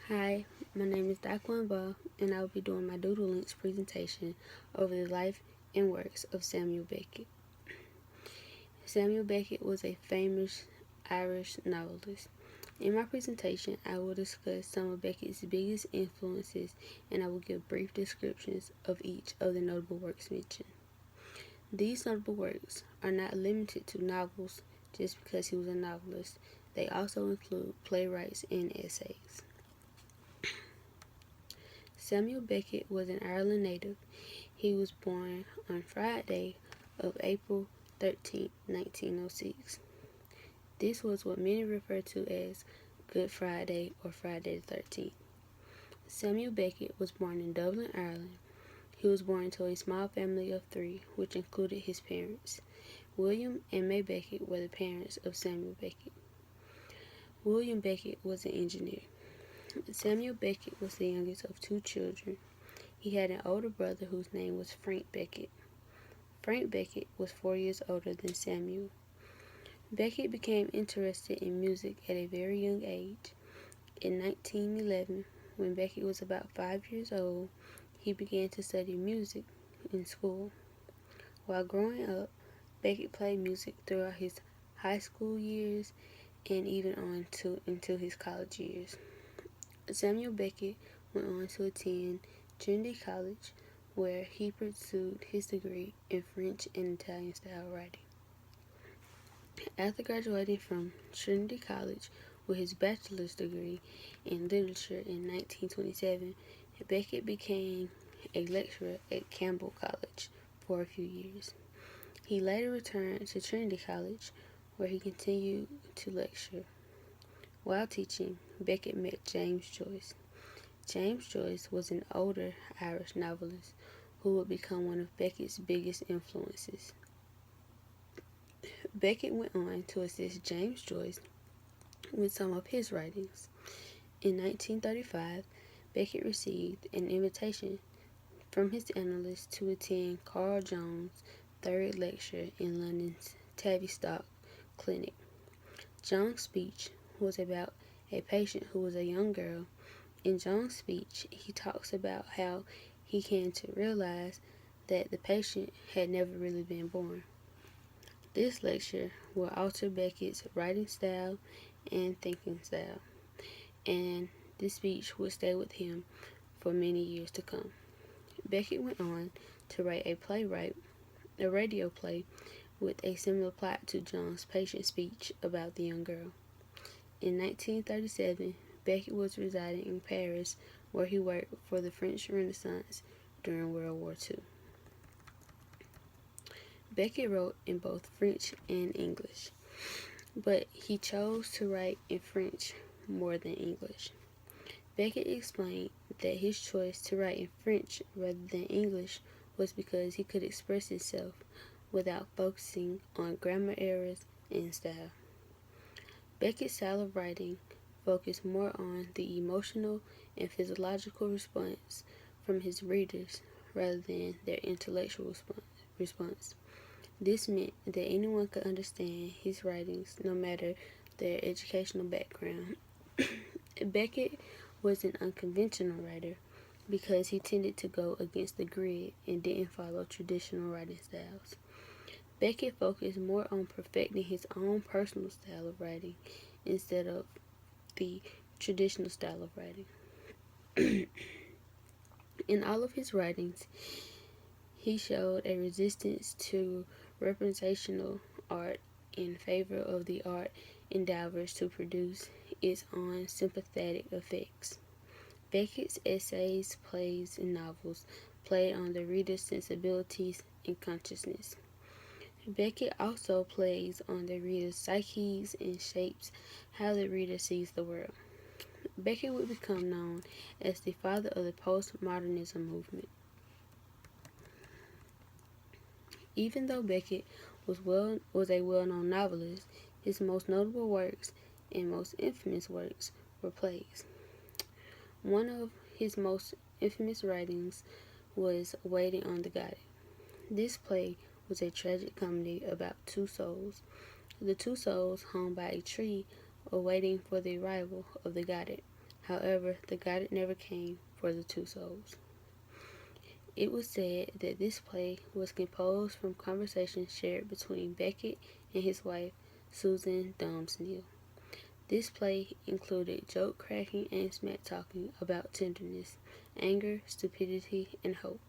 Hi, my name is Daquan Ball, and I will be doing my Doodle Links presentation over the life and works of Samuel Beckett. Samuel Beckett was a famous Irish novelist. In my presentation, I will discuss some of Beckett's biggest influences, and I will give brief descriptions of each of the notable works mentioned. These notable works are not limited to novels just because he was a novelist. They also include playwrights and essays. Samuel Beckett was an Ireland native. He was born on Friday of April 13, 1906. This was what many refer to as Good Friday or Friday the 13th. Samuel Beckett was born in Dublin, Ireland. He was born to a small family of three, which included his parents. William and May Beckett were the parents of Samuel Beckett. William Beckett was an engineer. Samuel Beckett was the youngest of two children. He had an older brother whose name was Frank Beckett. Frank Beckett was 4 years older than Samuel. Beckett became interested in music at a very young age. In 1911, when Beckett was about 5 years old, he began to study music in school. While growing up, Beckett played music throughout his high school years and even on into his college years. Samuel Beckett went on to attend Trinity College, where he pursued his degree in French and Italian style writing. After graduating from Trinity College with his bachelor's degree in literature in 1927, Beckett became a lecturer at Campbell College for a few years. He later returned to Trinity College, where he continued to lecture. While teaching, Beckett met James Joyce. James Joyce was an older Irish novelist who would become one of Beckett's biggest influences. Beckett went on to assist James Joyce with some of his writings. In 1935, Beckett received an invitation from his analyst to attend Carl Jones' third lecture in London's Tavistock Clinic. Jones' speech was about a patient who was a young girl. In Jones' speech, he talks about how he came to realize that the patient had never really been born. This lecture will alter Beckett's writing style and thinking style, and this speech will stay with him for many years to come. Beckett went on to write a radio play with a similar plot to Jones' patient speech about the young girl. In 1937, Beckett was residing in Paris, where he worked for the French Renaissance during World War II. Beckett wrote in both French and English, but he chose to write in French more than English. Beckett explained that his choice to write in French rather than English was because he could express himself without focusing on grammar errors and style. Beckett's style of writing focused more on the emotional and physiological response from his readers rather than their intellectual response. This meant that anyone could understand his writings no matter their educational background. Beckett was an unconventional writer because he tended to go against the grid and didn't follow traditional writing styles. Beckett focused more on perfecting his own personal style of writing instead of the traditional style of writing. In all of his writings, he showed a resistance to representational art in favor of the art endeavors to produce its own sympathetic effects. Beckett's essays, plays, and novels played on the reader's sensibilities and consciousness. Beckett also plays on the reader's psyches and shapes how the reader sees the world. Beckett would become known as the father of the postmodernism movement. Even though Beckett was a well-known novelist, his most notable works and most infamous works were plays. One of his most infamous writings was Waiting on the Goddess. This play was a tragic comedy about two souls. The two souls hung by a tree were waiting for the arrival of the goddess, However, the God never came for the two souls. It was said that this play was composed from conversations shared between Beckett and his wife, Susan Domsnell. This play included joke cracking and smack talking about tenderness, anger, stupidity, and hope.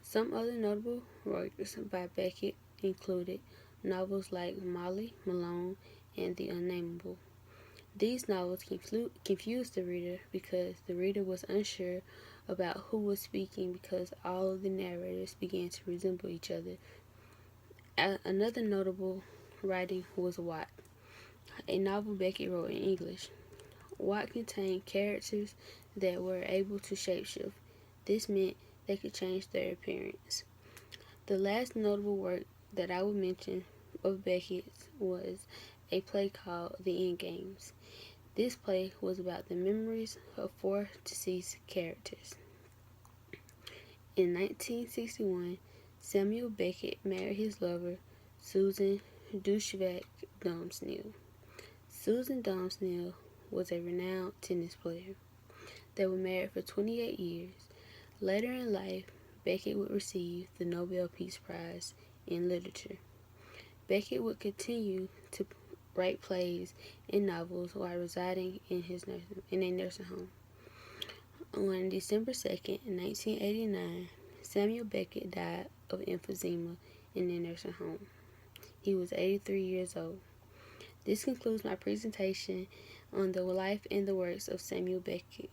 Some other notable works by Beckett included novels like Molly, Malone, and The Unnameable. These novels confused the reader because the reader was unsure about who was speaking because all of the narrators began to resemble each other. Another notable writing was Watt, a novel Beckett wrote in English. Watt contained characters that were able to shapeshift. This meant they could change their appearance. The last notable work that I would mention of Beckett's was a play called The End Games. This play was about the memories of four deceased characters. In 1961, Samuel Beckett married his lover, Susan Dushvac Domsnell. Susan Domsnell was a renowned tennis player. They were married for 28 years. Later in life, Beckett would receive the Nobel Peace Prize in Literature. Beckett would continue to write plays and novels while residing in a nursing home. On December 2nd, 1989, Samuel Beckett died of emphysema in a nursing home. He was 83 years old. This concludes my presentation on the life and the works of Samuel Beckett.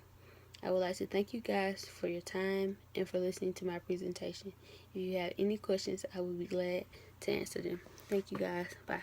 I would like to thank you guys for your time and for listening to my presentation. If you have any questions, I would be glad to answer them. Thank you guys. Bye.